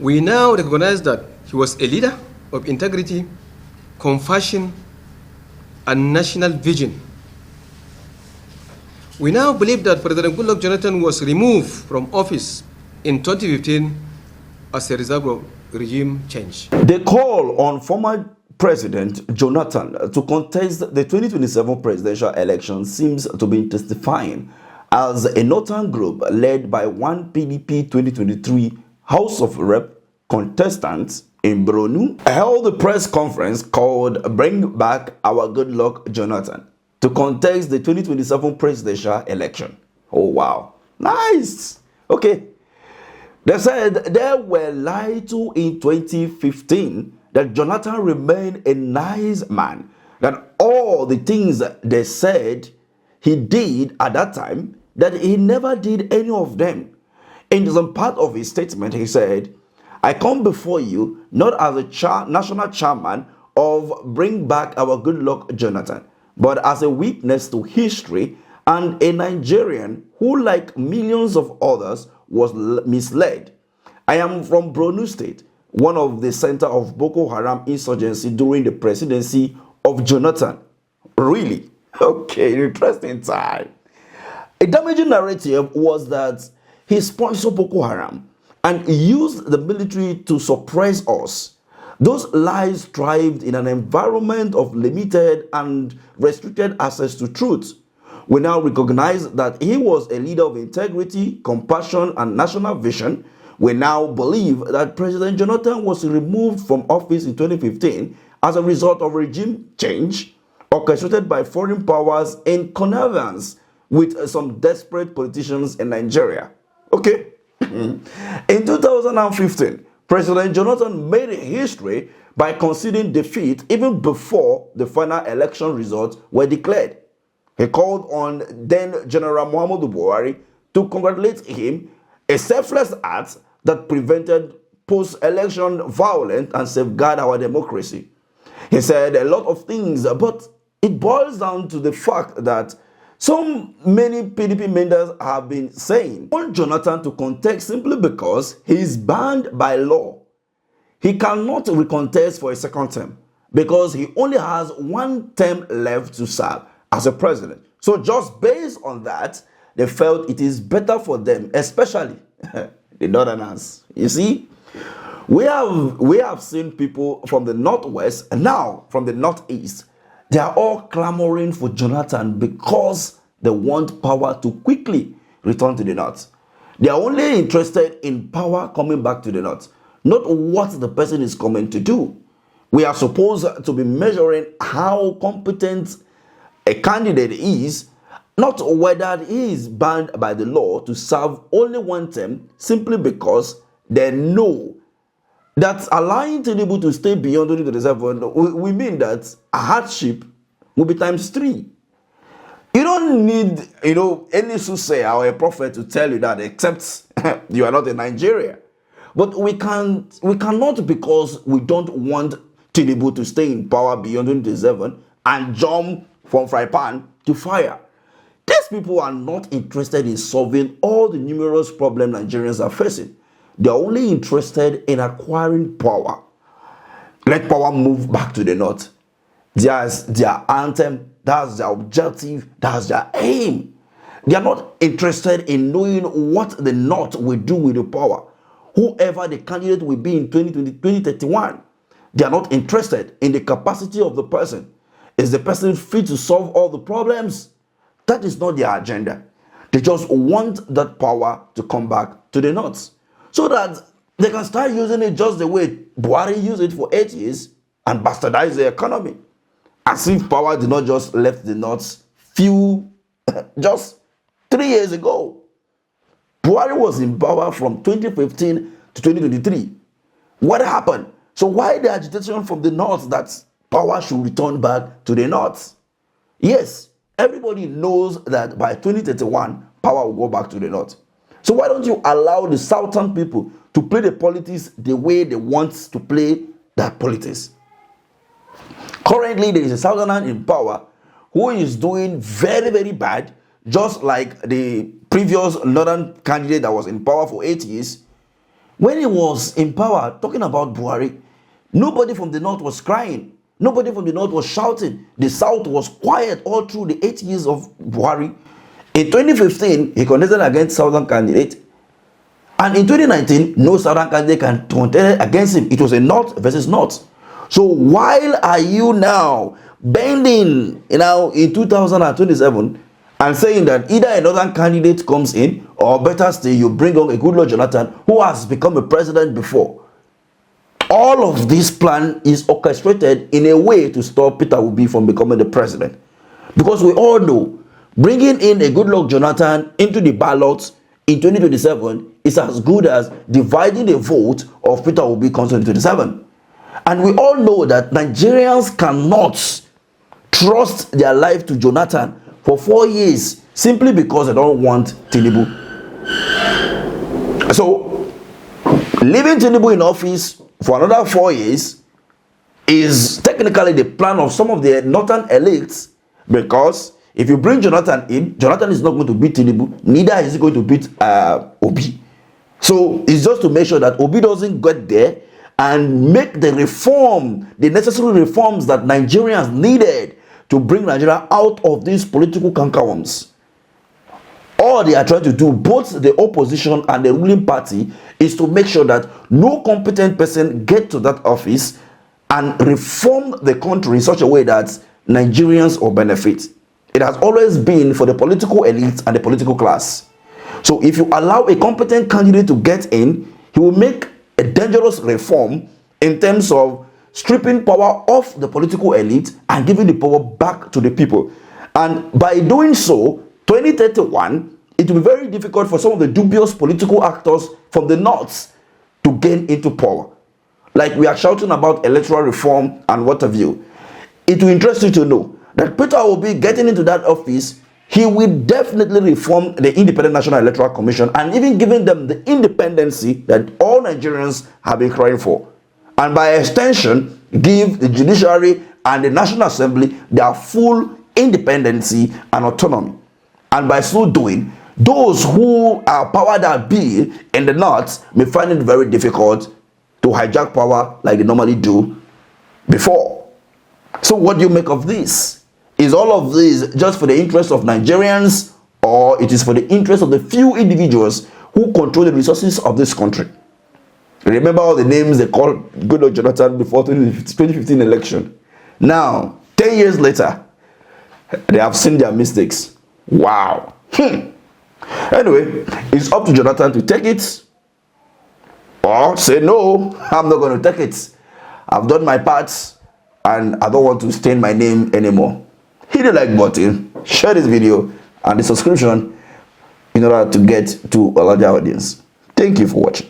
We now recognize that he was a leader of integrity, compassion, and national vision. We now believe that President Goodluck Jonathan was removed from office in 2015 as a result of regime change. The call on former President Johnathan to contest the 2027 presidential election seems to be intensifying as a northern group led by one PDP 2023 House of Rep contestant in Borno held a press conference called Bring Back Our Good Luck Johnathan to contest the 2027 presidential election. Oh wow, nice. Okay, they said they were lied to in 2015 that Johnathan remained a nice man, that all the things they said he did at that time, that he never did any of them. In some part of his statement, he said, I come before you not as a national chairman of Bring Back Our Good Luck Johnathan, but as a witness to history and a Nigerian who, like millions of others, was misled. I am from Borno State, one of the center of Boko Haram insurgency during the presidency of Johnathan. Really? Okay, interesting time. A damaging narrative was that he sponsored Boko Haram and used the military to suppress us. Those lies thrived in an environment of limited and restricted access to truth. We now recognize that he was a leader of integrity, compassion, and national vision. We now believe that President Johnathan was removed from office in 2015 as a result of regime change orchestrated by foreign powers in connivance with some desperate politicians in Nigeria. Okay. In 2015, President Johnathan made history by conceding defeat even before the final election results were declared. He called on then General Muhammadu Buhari to congratulate him, a selfless act that prevented post-election violence and safeguard our democracy. He said a lot of things, but it boils down to the fact that so many PDP members have been saying want Johnathan to contest simply because he is banned by law. He cannot recontest for a second term because he only has one term left to serve as a president. So just based on that, they felt it is better for them, especially the Northerners. You see, we have seen people from the Northwest and now from the Northeast. They are all clamoring for Johnathan because they want power to quickly return to the North. They are only interested in power coming back to the North, not what the person is coming to do. We are supposed to be measuring how competent a candidate is, not whether he is banned by the law to serve only one term simply because they know that allowing tinubu to stay beyond 2027 we mean that a hardship will be times 3. You don't need, any soothsayer or a prophet to tell you that, except you are not in Nigeria. But we cannot, because we don't want tinubu to stay in power beyond 2027 and jump from fry pan to fire. These people are not interested in solving all the numerous problems Nigerians are facing. They are only interested in acquiring power. Let power move back to the North. That's their anthem, that's their objective, that's their aim. They are not interested in knowing what the North will do with the power. Whoever the candidate will be in 2031, they are not interested in the capacity of the person. Is the person fit to solve all the problems? That is not their agenda. They just want that power to come back to the North, so that they can start using it just the way Buhari used it for 8 years and bastardize the economy. As if power did not just left the North just 3 years ago. Buhari was in power from 2015 to 2023. What happened? So why the agitation from the North that power should return back to the North? Yes, everybody knows that by 2031, power will go back to the North. So why don't you allow the Southern people to play the politics the way they want to play that politics? Currently, there is a Southerner in power who is doing very, very bad, just like the previous Northern candidate that was in power for 8 years. When he was in power, talking about Buhari, nobody from the north was crying. Nobody from the north was shouting. The south was quiet all through the 8 years of Buhari. In 2015, he contested against southern candidate. And in 2019, no southern candidate can contest against him. It was a north versus north. So while are you now bending, in 2027 and saying that either a northern candidate comes in, or better still, you bring on a Goodluck Johnathan who has become a president before? All of this plan is orchestrated in a way to stop Peter Obi from becoming the president. Because we all know, bringing in a Goodluck Johnathan into the ballots in 2027 is as good as dividing the vote of Peter Obi comes in 2027. And we all know that Nigerians cannot trust their life to Johnathan for 4 years simply because they don't want Tinubu. So, leaving Tinubu in office for another 4 years is technically the plan of some of the northern elites, because if you bring Johnathan in, Johnathan is not going to beat Tinubu, neither is he going to beat Obi. So it's just to make sure that Obi doesn't get there and make the necessary reforms that Nigerians needed to bring Nigeria out of these political cankerworms. All they are trying to do, both the opposition and the ruling party, is to make sure that no competent person get to that office and reform the country in such a way that Nigerians will benefit. It has always been for the political elites and the political class. So if you allow a competent candidate to get in, he will make a dangerous reform in terms of stripping power off the political elite and giving the power back to the people. And by doing so, 2031, it will be very difficult for some of the dubious political actors from the north to gain into power. Like we are shouting about electoral reform and what have you. It will interest you to know that Peter Obi getting into that office, he will definitely reform the Independent National Electoral Commission and even giving them the independency that all Nigerians have been crying for. And by extension, give the judiciary and the National Assembly their full independency and autonomy. And by so doing, those who are power that be in the north may find it very difficult to hijack power like they normally do before. So what do you make of this? Is all of this just for the interest of Nigerians, or it is for the interest of the few individuals who control the resources of this country? Remember all the names they called Goodluck Johnathan before 2015 election. Now, 10 years later, they have seen their mistakes. Wow. Anyway, it's up to Johnathan to take it or say, no, I'm not going to take it. I've done my part and I don't want to stain my name anymore. Hit the like button, share this video and the subscription in order to get to a larger audience. Thank you for watching.